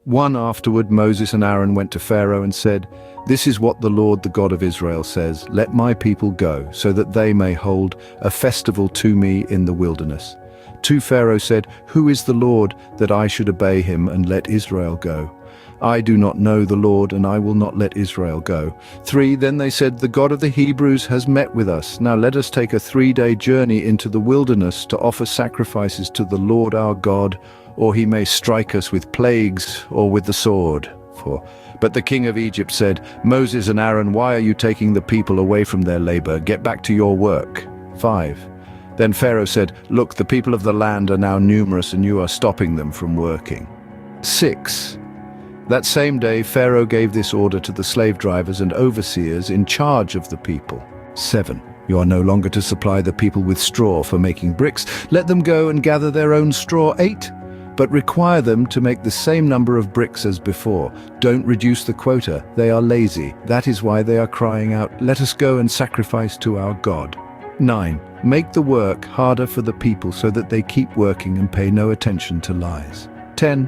1 Afterward, Moses and Aaron went to Pharaoh and said, "This is what the Lord, the God of Israel, says, let my people go, so that they may hold a festival to me in the wilderness." 2 Pharaoh said, "Who is the Lord, that I should obey him and let Israel go? I do not know the Lord, and I will not let Israel go." 3 Then they said, "The God of the Hebrews has met with us. Now let us take a 3-day journey into the wilderness to offer sacrifices to the Lord our God, or he may strike us with plagues or with the sword." 4 But the king of Egypt said, "Moses and Aaron, why are you taking the people away from their labor? Get back to your work." 5 Then Pharaoh said, "Look, the people of the land are now numerous, and you are stopping them from working." 6 That same day Pharaoh gave this order to the slave drivers and overseers in charge of the people. 7 You are no longer to supply the people with straw for making bricks. Let them go and gather their own straw. 8 But require them to make the same number of bricks as before. Don't reduce the quota. They are lazy. That is why they are crying out, "Let us go and sacrifice to our God." 9 Make the work harder for the people so that they keep working and pay no attention to lies. 10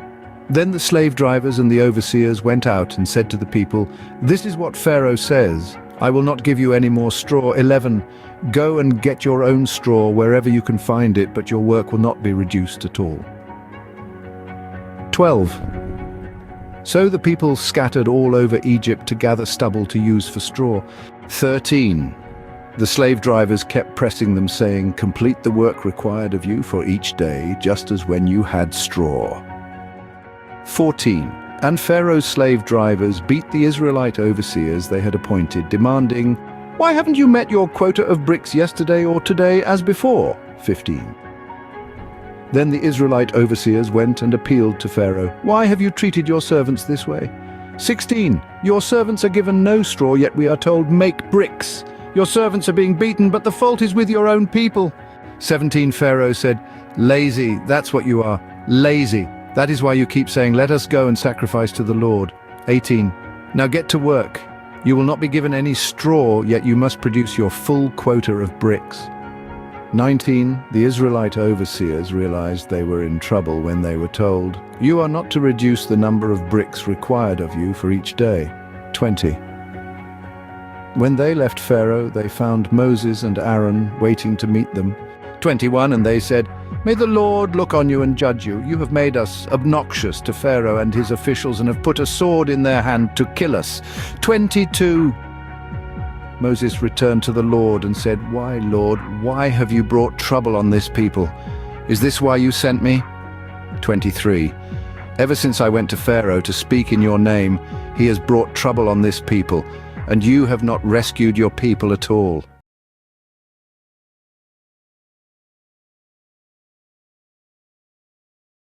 Then the slave drivers and the overseers went out and said to the people, "This is what Pharaoh says, I will not give you any more straw." 11 Go and get your own straw wherever you can find it, but your work will not be reduced at all. 12 So the people scattered all over Egypt to gather stubble to use for straw. 13 The slave drivers kept pressing them, saying, "Complete the work required of you for each day, just as when you had straw." 14 And Pharaoh's slave drivers beat the Israelite overseers they had appointed, demanding, "Why haven't you met your quota of bricks yesterday or today as before?" 15 Then the Israelite overseers went and appealed to Pharaoh, "Why have you treated your servants this way?" 16 Your servants are given no straw, yet we are told, 'Make bricks.' Your servants are being beaten, but the fault is with your own people." 17 Pharaoh said, "Lazy, that's what you are, lazy. That is why you keep saying, 'Let us go and sacrifice to the Lord.'" 18 Now get to work. You will not be given any straw, yet you must produce your full quota of bricks. 19 The Israelite overseers realized they were in trouble when they were told, "You are not to reduce the number of bricks required of you for each day." 20 When they left Pharaoh, they found Moses and Aaron waiting to meet them. 21 And they said, "May the Lord look on you and judge you. You have made us obnoxious to Pharaoh and his officials and have put a sword in their hand to kill us." 22 Moses returned to the Lord and said, "Why, Lord, why have you brought trouble on this people? Is this why you sent me?" 23 Ever since I went to Pharaoh to speak in your name, he has brought trouble on this people, and you have not rescued your people at all.